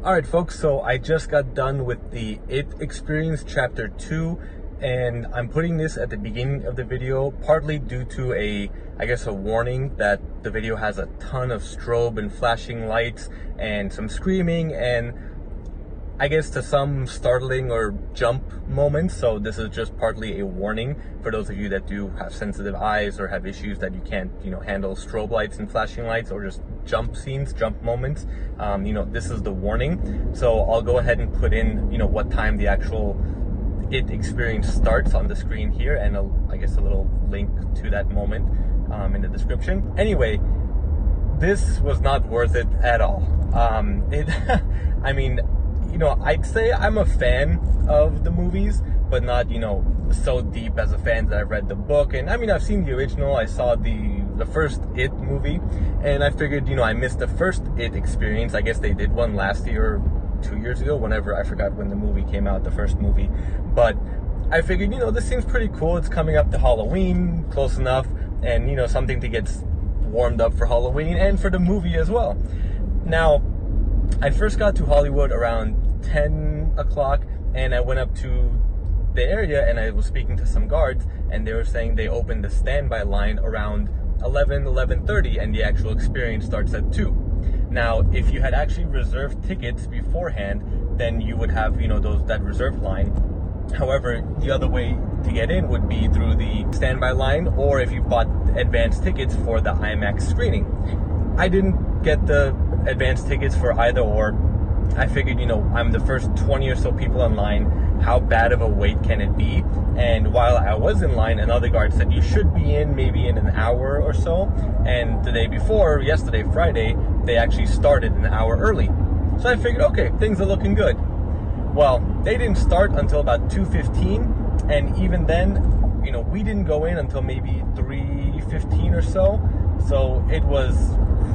Alright folks, so I just got done with the It Experience Chapter 2, and I'm putting this at the beginning of the video, partly due to a warning that the video has a ton of strobe and flashing lights and some screaming and I guess to some startling or jump moments. So this is just partly a warning for those of you that do have sensitive eyes or have issues that you can't, handle strobe lights and flashing lights or just jump scenes, jump moments. This is the warning. So I'll go ahead and put in, what time the actual It experience starts on the screen here, and a little link to that moment in the description. Anyway, this was not worth it at all. I'd say I'm a fan of the movies, but not, so deep as a fan that I've read the book. And I've seen the original. I saw the first It movie, and I figured, I missed the first It experience. I guess they did one last year, 2 years ago, whenever, I forgot when the movie came out, the first movie. But I figured, this seems pretty cool. It's coming up to Halloween, close enough, and, something to get warmed up for Halloween and for the movie as well. Now, I first got to Hollywood around 10 o'clock, and I went up to the area and I was speaking to some guards, and they were saying they opened the standby line around 11:30, and the actual experience starts at 2. Now, if you had actually reserved tickets beforehand, then you would have, that reserved line. However, the other way to get in would be through the standby line, or if you bought advanced tickets for the IMAX screening. I didn't get the advanced tickets for either or. I figured, I'm the first 20 or so people in line. How bad of a wait can it be? And while I was in line, another guard said you should be in maybe in an hour or so. And the day before, yesterday, Friday, they actually started an hour early. So I figured, okay, things are looking good. Well, they didn't start until about 2:15, and even then, we didn't go in until maybe 3:15 or so. So it was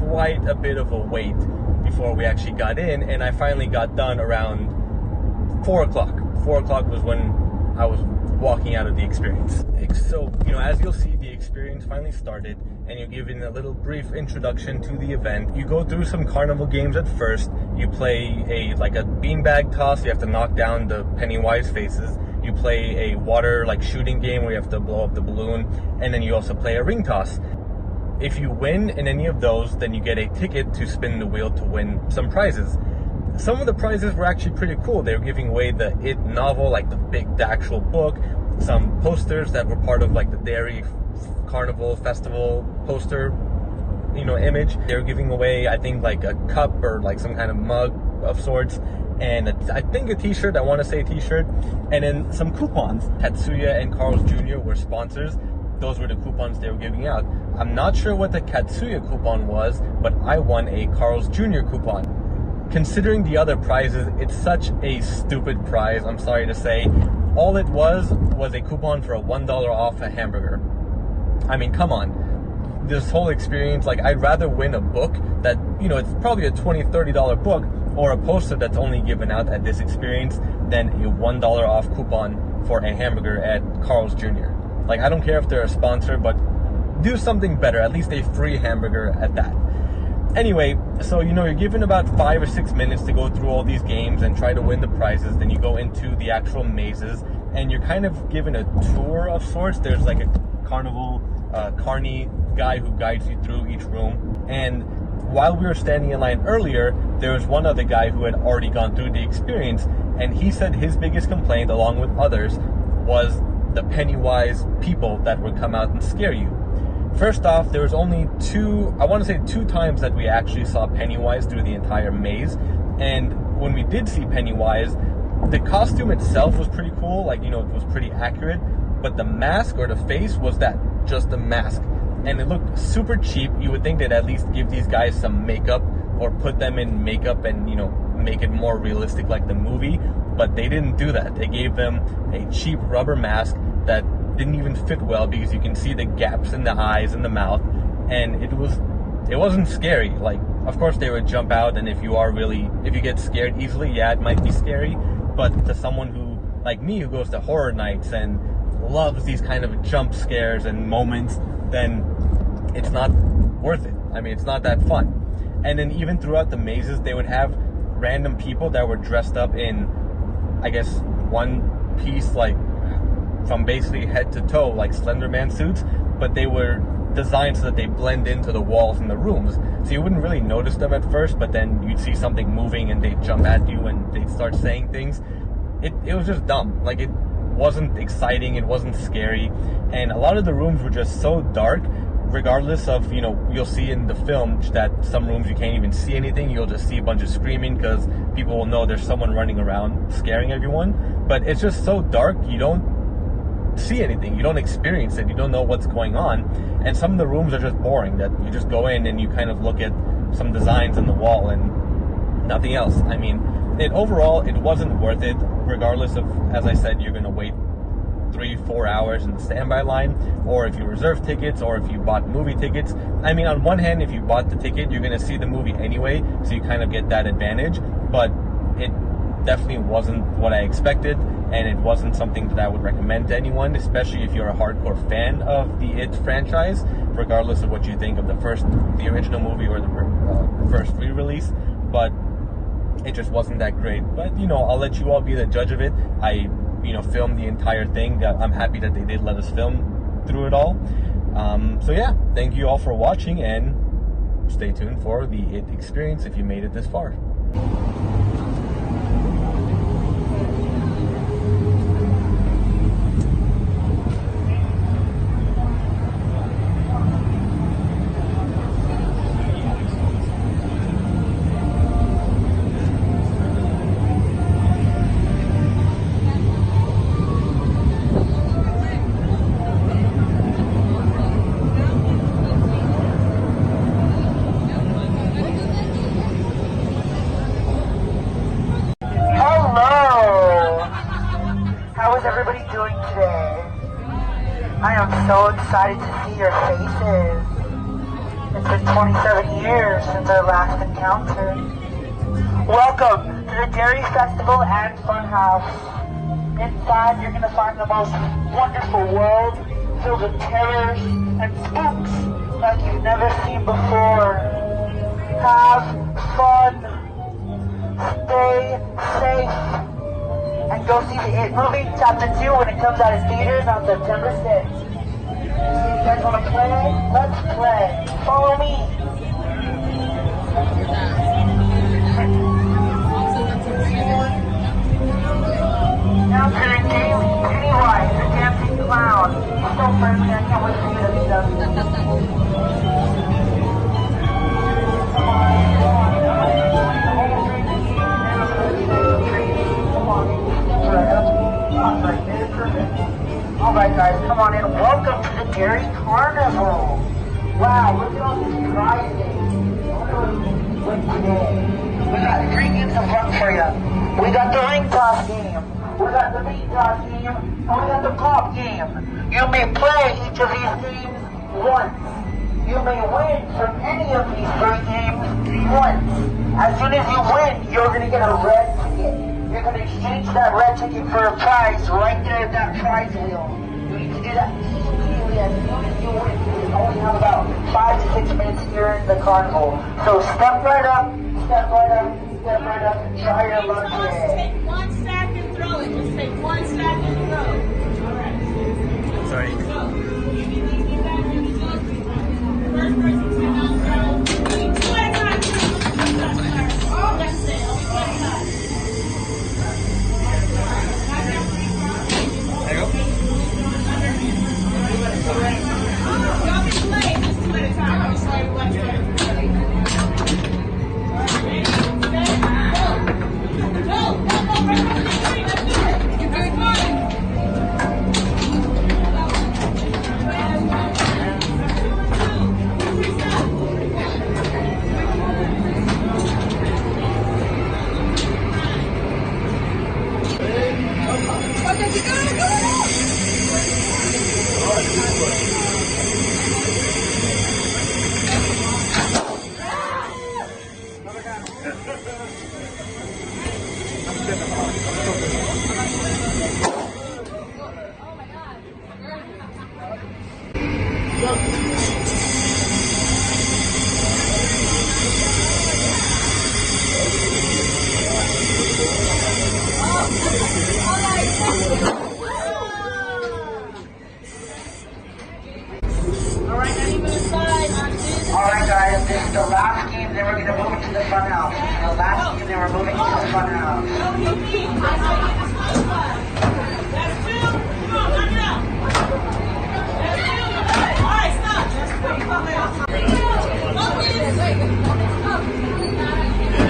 quite a bit of a wait before we actually got in, and I finally got done around 4 o'clock. 4 o'clock was when I was walking out of the experience. So, as you'll see, the experience finally started, and you're given a little brief introduction to the event. You go through some carnival games at first. You play a beanbag toss. You have to knock down the Pennywise faces. You play a water shooting game where you have to blow up the balloon, and then you also play a ring toss. If you win in any of those, then you get a ticket to spin the wheel to win some prizes. Some of the prizes were actually pretty cool. They were giving away the It novel, the actual book, some posters that were part of the Dairy Carnival Festival poster, image. They were giving away, I think, a cup or some kind of mug of sorts, and I think a t-shirt, I want to say a t-shirt, and then some coupons. Katsuya and Carl's Jr. were sponsors. Those were the coupons they were giving out. I'm not sure what the Katsuya coupon was, but I won a Carl's Jr. coupon. Considering the other prizes, it's such a stupid prize, I'm sorry to say. All it was a coupon for a $1 off a hamburger. Come on. This whole experience, I'd rather win a book that, it's probably a $20, $30 book, or a poster that's only given out at this experience, than a $1 off coupon for a hamburger at Carl's Jr. I don't care if they're a sponsor, but do something better, at least a free hamburger at that. Anyway, so, you're given about 5 or 6 minutes to go through all these games and try to win the prizes. Then you go into the actual mazes, and you're kind of given a tour of sorts. There's a carnival, carny guy who guides you through each room. And while we were standing in line earlier, there was one other guy who had already gone through the experience, and he said his biggest complaint, along with others, was the Pennywise people that would come out and scare you. First off, there was only two times that we actually saw Pennywise through the entire maze. And when we did see Pennywise, the costume itself was pretty cool, it was pretty accurate, but the mask or the face was just a mask. And it looked super cheap. You would think they'd at least give these guys some makeup or put them in makeup and, make it more realistic like the movie. But they didn't do that. They gave them a cheap rubber mask that didn't even fit well because you can see the gaps in the eyes and the mouth, and it wasn't scary. Of course they would jump out, and if you get scared easily, yeah, it might be scary, but to someone who, like me, who goes to horror nights and loves these kind of jump scares and moments, then it's not worth it. It's not that fun. And then even throughout the mazes, they would have random people that were dressed up in, I guess, one piece, like from basically head to toe, like Slender Man suits, but they were designed so that they blend into the walls in the rooms. So you wouldn't really notice them at first, but then you'd see something moving and they'd jump at you and they'd start saying things. It was just dumb. Like, it wasn't exciting, it wasn't scary, and a lot of the rooms were just so dark, regardless of, you know, you'll see in the film that some rooms you can't even see anything, you'll just see a bunch of screaming because people will know there's someone running around scaring everyone, but it's just so dark, you don't see anything, you don't experience it, you don't know what's going on, and some of the rooms are just boring, that you just go in and you kind of look at some designs on the wall and nothing else. I mean, overall, it wasn't worth it, regardless of, as I said, you're going to wait 3-4 hours in the standby line, or if you reserve tickets, or if you bought movie tickets. I mean, on one hand, if you bought the ticket, you're going to see the movie anyway, so you kind of get that advantage, but it definitely wasn't what I expected, and it wasn't something that I would recommend to anyone, especially if you're a hardcore fan of the It franchise, regardless of what you think of the original movie or the first re-release. But it just wasn't that great. But, you know, I'll let you all be the judge of it. I, you know, filmed the entire thing. I'm happy that they did let us film through it all. So yeah, thank you all for watching, and stay tuned for the It experience if you made it this far. So excited to see your faces. It's been 27 years since our last encounter. Welcome to the Dairy Festival and Funhouse. Inside, you're going to find the most wonderful world filled with terrors and spooks like you've never seen before. Have fun. Stay safe. And go see the It movie, Chapter 2, when it comes out in theaters on September 6th. You guys want to play? Let's play. Follow me. Now to the game, Pennywise, the dancing clown. He's so friendly, I can't wait to see what he does. Alright guys, come on in. Welcome to the Dairy Carnival. Wow, look at all these prizes. What's today? We got 3 games of fun for you. We got the ring toss game. We got the meat toss game. And we got the pop game. You may play each of these games once. You may win from any of these 3 games once. As soon as you win, you're going to get a red ticket. You're going to exchange that red ticket for a prize right there at that prize wheel. You need to do that immediately as soon as you win. You only have about 5 to 6 minutes here in the carnival. So step right up, step right up, step right up, and try your luck today. Take 1 sack and throw it. Just take 1 sack and throw it. All right. Sorry. First person to not throw. 2 at a time. Oh, that's it. 2 at a time. There you go. Y'all can play just 2 at a time. I'm sorry, watch that. Ready, set, go. Go, go, go. Right on the tree. Let's do it. You're very fine. funhouse. The last thing they were moving to the funhouse. That's two. Come on, knock it out. That's two. All right, stop. That's three.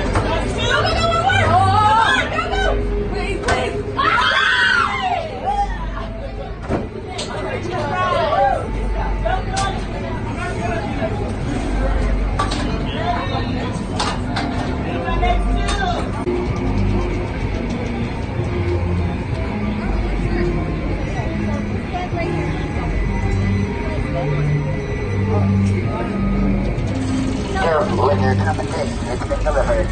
That's two. Go, go, go, work. Go, go. Please, please. When you're coming in, it's been delivered.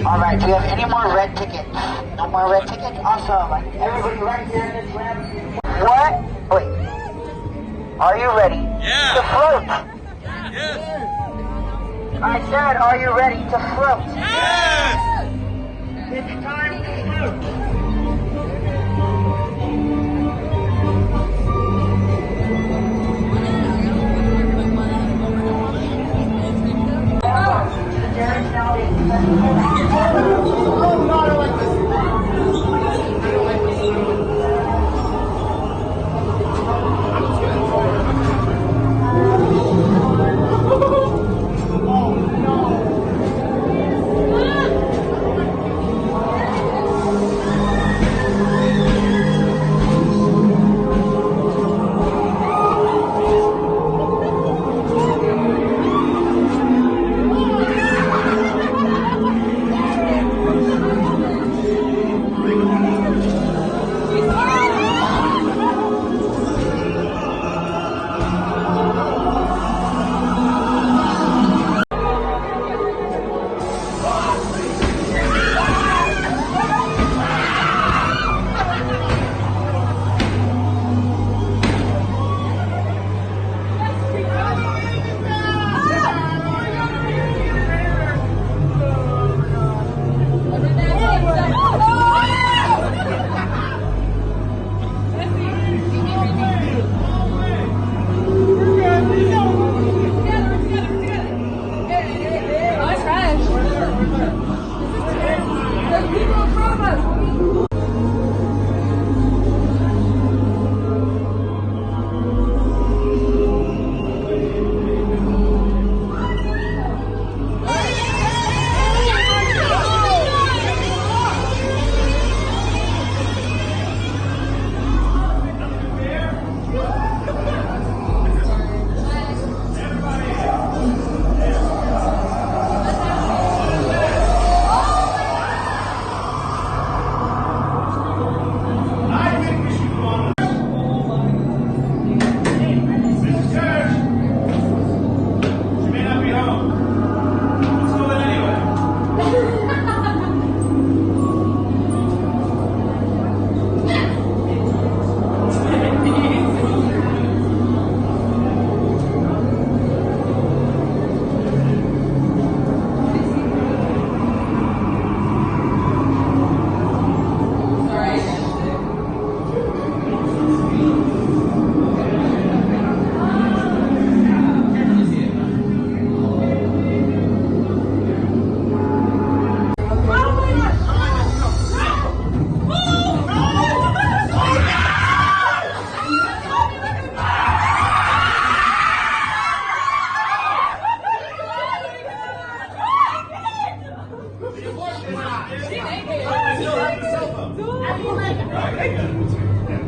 Alright, do you have any more red tickets? No more red tickets? Awesome. Everybody right here in this ramp. What? Wait. Are you ready to float? Yes. I said, are you ready to float? Yes. It's time to float.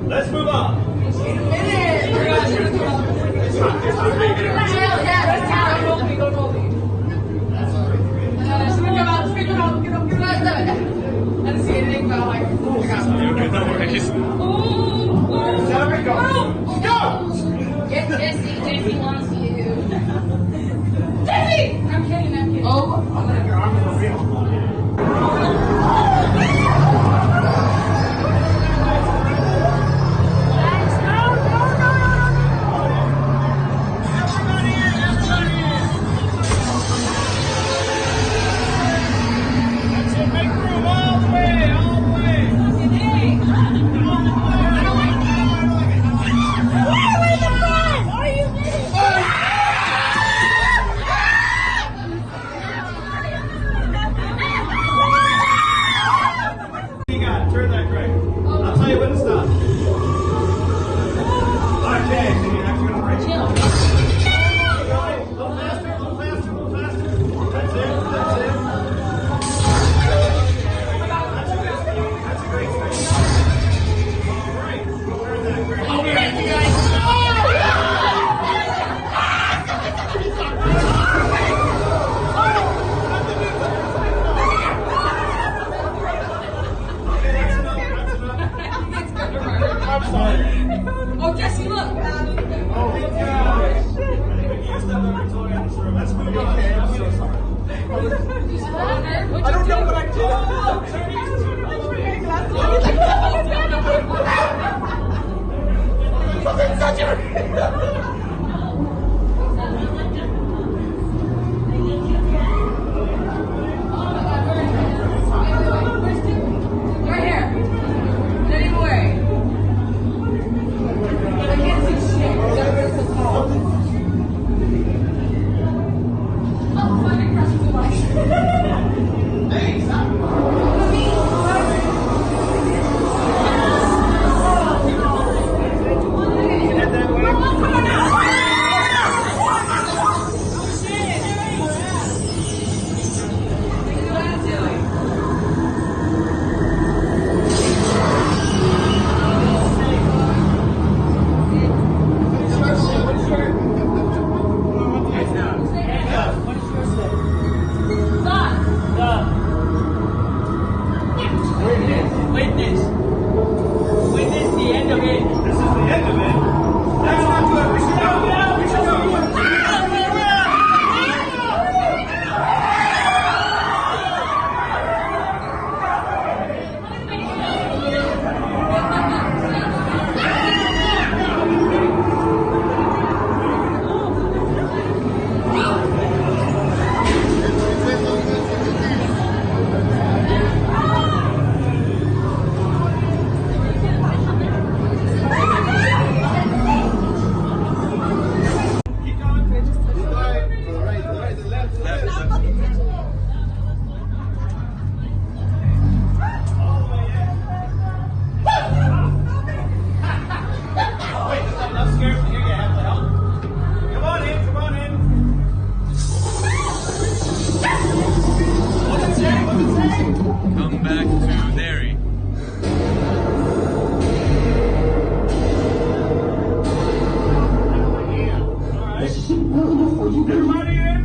Let's move on. I didn't see anything about like, oh my god. No worries. Go! Get Jesse. Jesse wants you. Jesse! I'm kidding, I'm kidding. Oh, I'm gonna your arm over here. Where are we the front? Are you ready? Everybody in?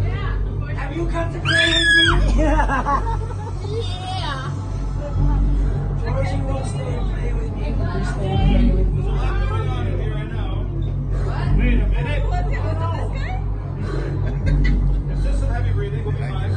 Yeah. Have you come to play with me? Yeah. Georgie won't stay and play with me. You stay and play with me. There's a lot going on in here, I know. What? Wait a minute. Was it this guy? It's just some heavy breathing. We'll be fine.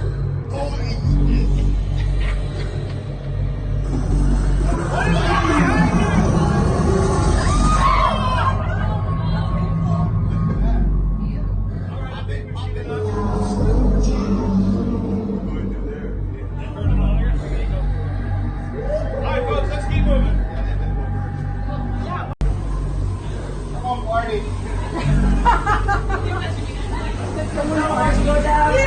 What is happening?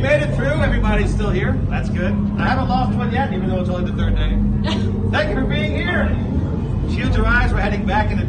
made it through. Everybody's still here. That's good. I haven't lost one yet, even though it's only the third day. Thank you for being here. Shield your eyes. We're heading back into